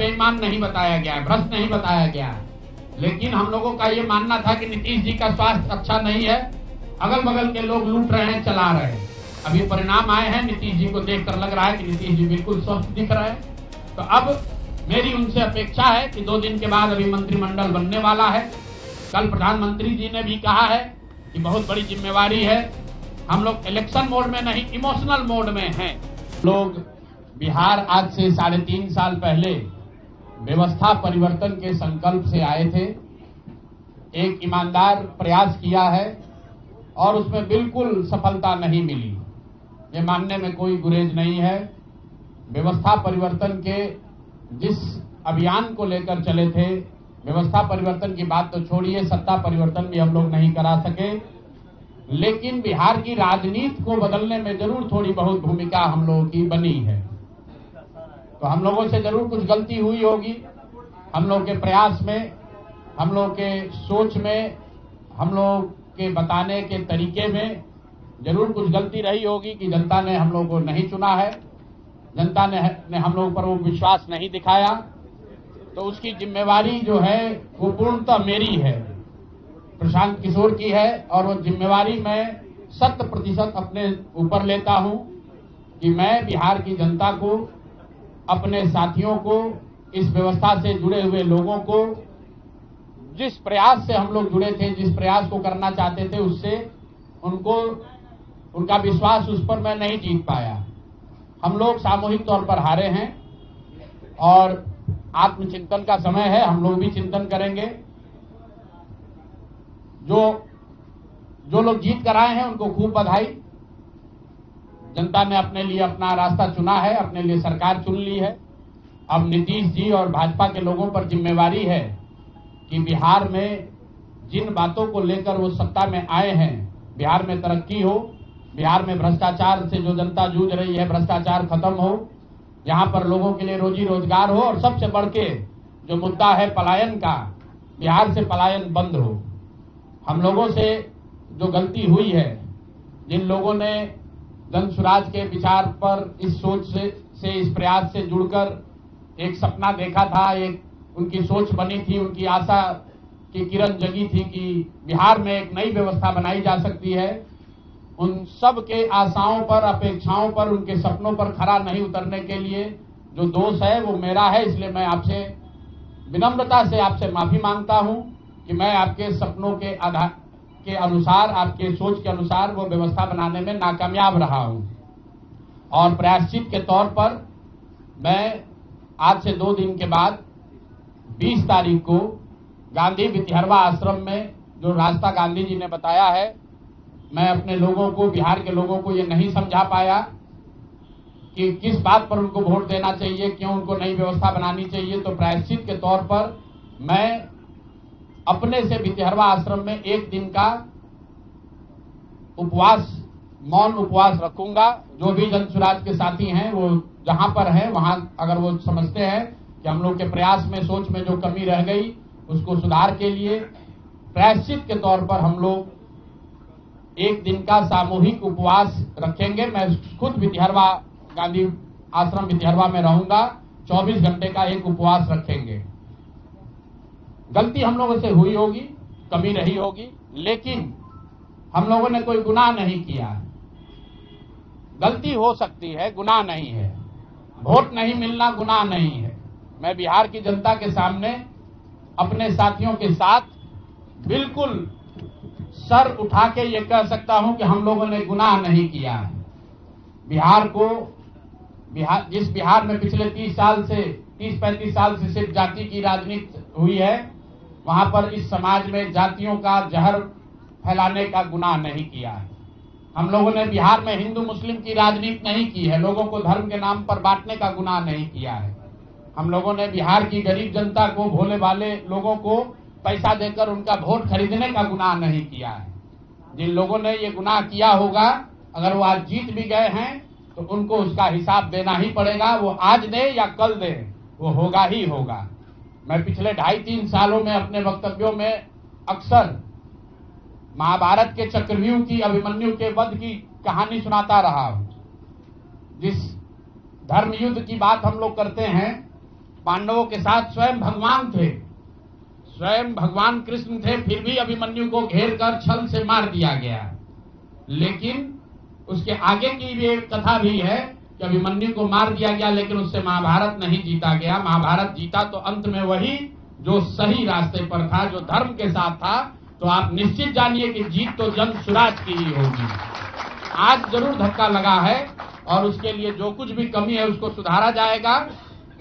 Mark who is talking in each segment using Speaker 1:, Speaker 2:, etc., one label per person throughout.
Speaker 1: बेईमान नहीं बताया गया है, भ्रष्ट नहीं बताया गया है। लेकिन हम लोगों का ये मानना था कि नीतीश जी का स्वास्थ्य अच्छा नहीं है, अगल बगल के लोग लूट रहे हैं, चला रहे हैं। अभी परिणाम आए हैं, नीतीश जी को देखकर लग रहा है कि नीतीश जी बिल्कुल स्वस्थ दिख रहे हैं। तो अब मेरी उनसे अपेक्षा है कि 2 दिन के बाद अभी मंत्रिमंडल बनने वाला है। कल प्रधानमंत्री जी ने भी कहा है कि बहुत बड़ी जिम्मेवारी है, हम लोग इलेक्शन मोड में नहीं, इमोशनल मोड में हैं। लोग बिहार आज से 3.5 साल पहले व्यवस्था परिवर्तन के संकल्प से आए थे, एक ईमानदार प्रयास किया है और उसमें बिल्कुल सफलता नहीं मिली, ये मानने में कोई गुरेज नहीं है। व्यवस्था परिवर्तन के जिस अभियान को लेकर चले थे, व्यवस्था परिवर्तन की बात तो छोड़िए, सत्ता परिवर्तन भी हम लोग नहीं करा सके, लेकिन बिहार की राजनीति को बदलने में जरूर थोड़ी बहुत भूमिका हम लोगों की बनी है। तो हम लोगों से जरूर कुछ गलती हुई होगी, हम लोग के प्रयास में, हम लोग के सोच में, हम लोग के बताने के तरीके में जरूर कुछ गलती रही होगी कि जनता ने हम लोग को नहीं चुना है, जनता ने हम लोग पर वो विश्वास नहीं दिखाया। तो उसकी जिम्मेवारी जो है वो पूर्णतः मेरी है, प्रशांत किशोर की है, और वो जिम्मेवारी मैं 100% अपने ऊपर लेता हूं कि मैं बिहार की जनता को, अपने साथियों को, इस व्यवस्था से जुड़े हुए लोगों को, जिस प्रयास से हम लोग जुड़े थे, जिस प्रयास को करना चाहते थे, उससे उनका विश्वास उस पर मैं नहीं जीत पाया। हम लोग सामूहिक तौर पर हारे हैं और आत्मचिंतन का समय है, हम लोग भी चिंतन करेंगे। जो लोग जीत कर आए हैं उनको खूब बधाई। जनता ने अपने लिए अपना रास्ता चुना है, अपने लिए सरकार चुन ली है। अब नीतीश जी और भाजपा के लोगों पर जिम्मेवारी है कि बिहार में जिन बातों को लेकर वो सत्ता में आए हैं, बिहार में तरक्की हो, बिहार में भ्रष्टाचार से जो जनता जूझ रही है, भ्रष्टाचार खत्म हो, यहाँ पर लोगों के लिए रोजी रोजगार हो, और सबसे बढ़ के जो मुद्दा है पलायन का, बिहार से पलायन बंद हो। हम लोगों से जो गलती हुई है, जिन लोगों ने जन स्वराज के विचार पर इस सोच से इस प्रयास से जुड़कर एक सपना देखा था, एक उनकी सोच बनी थी, उनकी आशा की किरण जगी थी कि बिहार में एक नई व्यवस्था बनाई जा सकती है, उन सब के आशाओं पर, अपेक्षाओं पर, उनके सपनों पर खरा नहीं उतरने के लिए जो दोष है वो मेरा है। इसलिए मैं आपसे विनम्रता से आपसे माफी मांगता हूं कि मैं आपके सपनों के आधार के अनुसार, आपके सोच के अनुसार वो व्यवस्था बनाने में नाकामयाब रहा हूं। और प्रायश्चित के तौर पर मैं आज से 2 दिन के बाद 20 तारीख को गांधी वितिहरवा आश्रम में, जो रास्ता गांधी जी ने बताया है, मैं अपने लोगों को, बिहार के लोगों को ये नहीं समझा पाया कि किस बात पर उनको वोट देना चाहिए, क्यों उनको नई व्यवस्था बनानी चाहिए। तो प्रायश्चित के तौर पर मैं अपने से वितिहरवा आश्रम में 1 दिन का उपवास, मौन उपवास रखूंगा। जो भी जन स्वराज के साथी हैं वो जहां पर हैं वहां, अगर वो समझते हैं कि हम लोग के प्रयास में, सोच में जो कमी रह गई, उसको सुधार के लिए प्रायश्चित के तौर पर हम लोग 1 दिन का सामूहिक उपवास रखेंगे। मैं खुद वितिहरवा, गांधी आश्रम वितिहरवा में रहूंगा, 24 घंटे का एक उपवास रखेंगे। गलती हम लोगों से हुई होगी, कमी रही होगी, लेकिन हम लोगों ने कोई गुनाह नहीं किया। गलती हो सकती है, गुनाह नहीं है। वोट नहीं मिलना गुनाह नहीं है। मैं बिहार की जनता के सामने अपने साथियों के साथ बिल्कुल सर उठा के ये कह सकता हूं कि हम लोगों ने गुनाह नहीं किया है। जिस बिहार में पिछले 30-35 साल से सिर्फ जाति की राजनीति हुई है, वहां पर इस समाज में जातियों का जहर फैलाने का गुनाह नहीं किया है। हम लोगों ने बिहार में हिंदू मुस्लिम की राजनीति नहीं की है, लोगों को धर्म के नाम पर बांटने का गुनाह नहीं किया है। हम लोगों ने बिहार की गरीब जनता को, भोले भाले लोगों को पैसा देकर उनका वोट खरीदने का गुनाह नहीं किया है। जिन लोगों ने ये गुनाह किया होगा, अगर वो आज जीत भी गए हैं तो उनको उसका हिसाब देना ही पड़ेगा। वो आज दे या कल दे, वो होगा ही होगा। मैं पिछले 2.5-3 सालों में अपने वक्तव्यों में अक्सर महाभारत के चक्रव्यूह की, अभिमन्यु के वध की कहानी सुनाता रहा हूं। जिस धर्म युद्ध की बात हम लोग करते हैं, पांडवों के साथ स्वयं भगवान थे, स्वयं भगवान कृष्ण थे, फिर भी अभिमन्यु को घेर कर छल से मार दिया गया। लेकिन उसके आगे की भी एक कथा भी है कि अभिमन्यु को मार दिया गया, लेकिन उससे महाभारत नहीं जीता गया। महाभारत जीता तो अंत में वही जो सही रास्ते पर था, जो धर्म के साथ था। तो आप निश्चित जानिए कि जीत तो जन सुराज की ही होगी। आज जरूर धक्का लगा है और उसके लिए जो कुछ भी कमी है उसको सुधारा जाएगा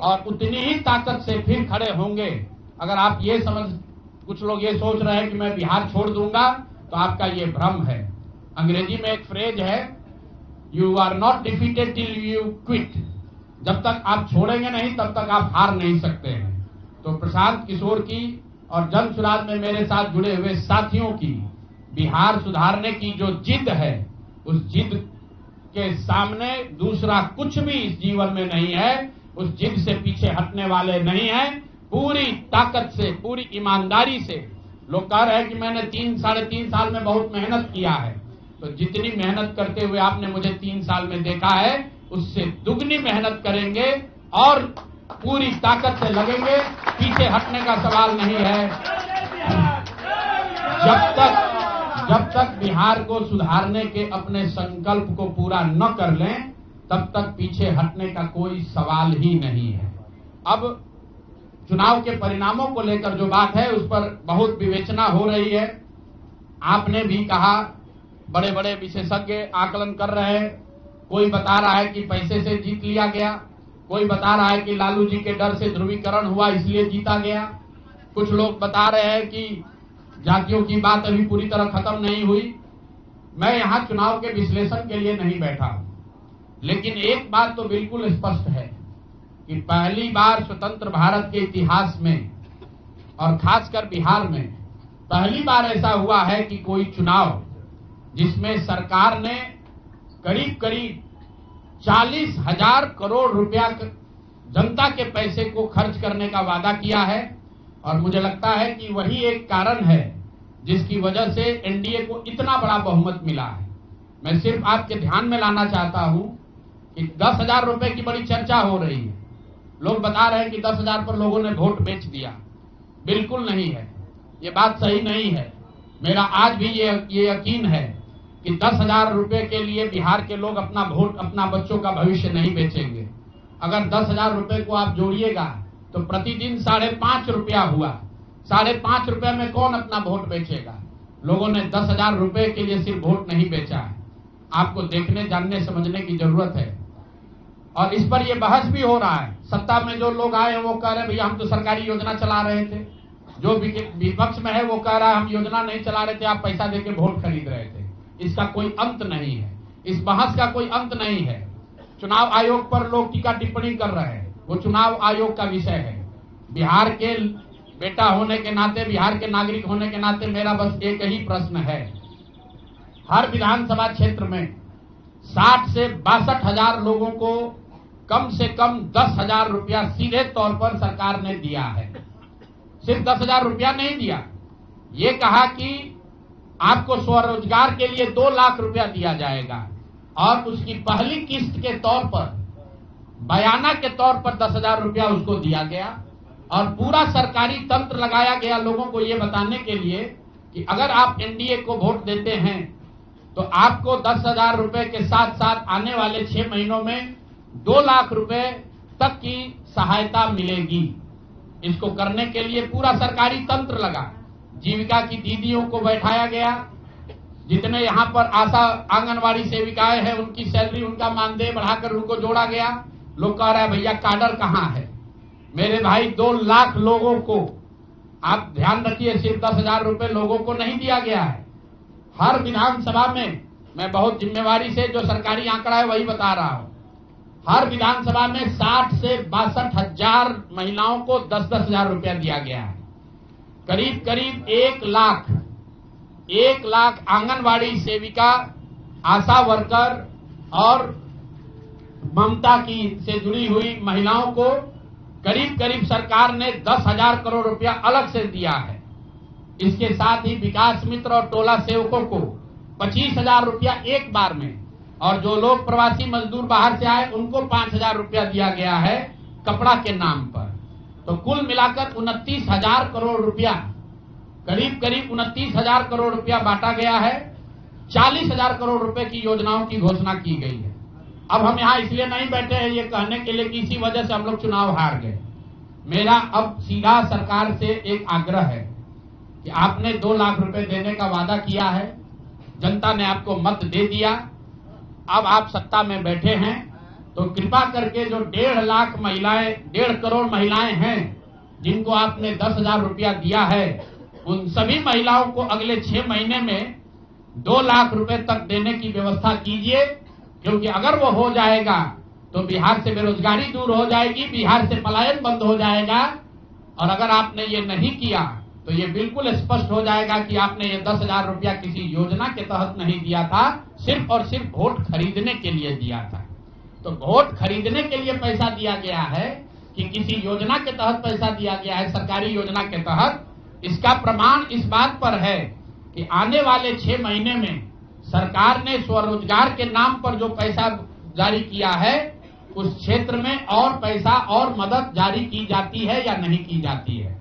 Speaker 1: और उतनी ही ताकत से फिर खड़े होंगे। अगर आप ये कुछ लोग ये सोच रहे हैं कि मैं बिहार छोड़ दूंगा, तो आपका ये भ्रम है। अंग्रेजी में एक फ्रेज है, you are not defeated till you quit. जब तक आप छोड़ेंगे नहीं तब तक आप हार नहीं सकते हैं। तो प्रशांत किशोर की और जन सुराज में मेरे साथ जुड़े हुए साथियों की बिहार सुधारने की जो जिद है, उस जिद के सामने दूसरा कुछ भी इस जीवन में नहीं है। उस जिद से पीछे हटने वाले नहीं है। पूरी ताकत से, पूरी ईमानदारी से। लोग कह रहे हैं कि मैंने 3-3.5 साल में बहुत मेहनत किया है। तो जितनी मेहनत करते हुए आपने मुझे 3 साल में देखा है, उससे दुगनी मेहनत करेंगे और पूरी ताकत से लगेंगे। पीछे हटने का सवाल नहीं है। जब तक बिहार को सुधारने के अपने संकल्प को पूरा न कर लें, तब तक पीछे हटने का कोई सवाल ही नहीं है। अब चुनाव के परिणामों को लेकर जो बात है, उस पर बहुत विवेचना हो रही है। आपने भी कहा, बड़े बड़े विशेषज्ञ आकलन कर रहे हैं। कोई बता रहा है कि पैसे से जीत लिया गया, कोई बता रहा है कि लालू जी के डर से ध्रुवीकरण हुआ इसलिए जीता गया। कुछ लोग बता रहे हैं कि जातियों की बात अभी पूरी तरह खत्म नहीं हुई। मैं यहां चुनाव के विश्लेषण के लिए नहीं बैठा हूं, लेकिन एक बात तो बिल्कुल स्पष्ट है कि पहली बार स्वतंत्र भारत के इतिहास में और खासकर बिहार में पहली बार ऐसा हुआ है कि कोई चुनाव जिसमें सरकार ने करीब करीब 40,000 करोड़ रुपया जनता के पैसे को खर्च करने का वादा किया है। और मुझे लगता है कि वही एक कारण है जिसकी वजह से एनडीए को इतना बड़ा बहुमत मिला है। मैं सिर्फ आपके ध्यान में लाना चाहता हूं कि 10,000 रुपए की बड़ी चर्चा हो रही है। लोग बता रहे हैं कि 10,000 पर लोगों ने वोट बेच दिया। बिल्कुल नहीं है, ये बात सही नहीं है। मेरा आज भी ये यकीन है कि 10,000 रुपए के लिए बिहार के लोग अपना वोट, अपना बच्चों का भविष्य नहीं बेचेंगे। अगर 10,000 रुपए को आप जोड़िएगा तो प्रतिदिन 5.5 रुपया हुआ। 5.5 रुपए में कौन अपना वोट बेचेगा? लोगों ने 10,000 रुपए के लिए सिर्फ वोट नहीं बेचा है। आपको देखने, जानने, समझने की जरूरत है। और इस पर यह बहस भी हो रहा है। सत्ता में जो लोग आए हैं वो कह रहे हैं भैया हम तो सरकारी योजना चला रहे थे। जो विपक्ष में है वो कह रहा है हम योजना नहीं चला रहे थे, आप पैसा देके वोट खरीद रहे थे। इसका कोई अंत नहीं है, इस बहस का कोई अंत नहीं है। चुनाव आयोग पर लोग टीका टिप्पणी कर रहे हैं, वो चुनाव आयोग का विषय है। बिहार के बेटा होने के नाते, बिहार के नागरिक होने के नाते मेरा बस एक ही प्रश्न है। हर विधानसभा क्षेत्र में 60 से 62,000 लोगों को कम से कम 10,000 रुपया सीधे तौर पर सरकार ने दिया है। सिर्फ 10,000 रुपया नहीं दिया, ये कहा कि आपको स्वरोजगार के लिए 2 लाख रुपया दिया जाएगा और उसकी पहली किस्त के तौर पर, बयाना के तौर पर 10,000 रुपया उसको दिया गया। और पूरा सरकारी तंत्र लगाया गया लोगों को ये बताने के लिए कि अगर आप एनडीए को वोट देते हैं तो आपको 10,000 रुपए के साथ साथ आने वाले 6 महीनों में 2 लाख रुपए तक की सहायता मिलेगी। इसको करने के लिए पूरा सरकारी तंत्र लगा। जीविका की दीदियों को बैठाया गया। जितने यहाँ पर आशा आंगनवाड़ी सेविकाएं हैं उनकी सैलरी, उनका मानदेय बढ़ाकर उनको जोड़ा गया। लोग कह रहे हैं भैया काडर कहाँ है? मेरे भाई 2 लाख लोगों को, आप ध्यान रखिए, सिर्फ 10,000 रुपए लोगों को नहीं दिया गया है। हर विधानसभा में, मैं बहुत जिम्मेवारी से जो सरकारी आंकड़ा है वही बता रहा हूं, हर विधानसभा में 60 से 62,000 महिलाओं को 10-10,000 रुपया दिया गया है। करीब करीब 1 लाख आंगनवाड़ी सेविका, आशा वर्कर और ममता की से जुड़ी हुई महिलाओं को करीब करीब सरकार ने 10,000 करोड़ रुपया अलग से दिया है। इसके साथ ही विकास मित्र और टोला सेवकों को 25,000 रुपया एक बार में, और जो लोग प्रवासी मजदूर बाहर से आए उनको 5,000 रुपया दिया गया है कपड़ा के नाम पर। तो कुल मिलाकर 29,000 करोड़ रुपया, करीब 29,000 करोड़ रुपया बांटा गया है। 40,000 करोड़ रुपए की योजनाओं की घोषणा की गई है। अब हम यहां इसलिए नहीं बैठे हैं ये कहने के लिए कि इसी वजह से हम लोग चुनाव हार गए। मेरा अब सीधा सरकार से एक आग्रह है कि आपने 2 लाख रुपए देने का वादा किया है, जनता ने आपको मत दे दिया, अब आप सत्ता में बैठे हैं, तो कृपा करके जो 1.5 लाख महिलाएं, 1.5 करोड़ महिलाएं हैं जिनको आपने 10,000 रुपया दिया है, उन सभी महिलाओं को अगले 6 महीने में 2 लाख रुपए तक देने की व्यवस्था कीजिए, क्योंकि अगर वो हो जाएगा तो बिहार से बेरोजगारी दूर हो जाएगी, बिहार से पलायन बंद हो जाएगा। और अगर आपने ये नहीं किया तो ये बिल्कुल स्पष्ट हो जाएगा कि आपने ये 10,000 रुपया किसी योजना के तहत नहीं दिया था, सिर्फ और सिर्फ वोट खरीदने के लिए दिया था। तो वोट खरीदने के लिए पैसा दिया गया है कि किसी योजना के तहत पैसा दिया गया है, सरकारी योजना के तहत, इसका प्रमाण इस बात पर है कि आने वाले 6 महीने में सरकार ने स्वरोजगार के नाम पर जो पैसा जारी किया है, उस क्षेत्र में और पैसा और मदद जारी की जाती है या नहीं की जाती है।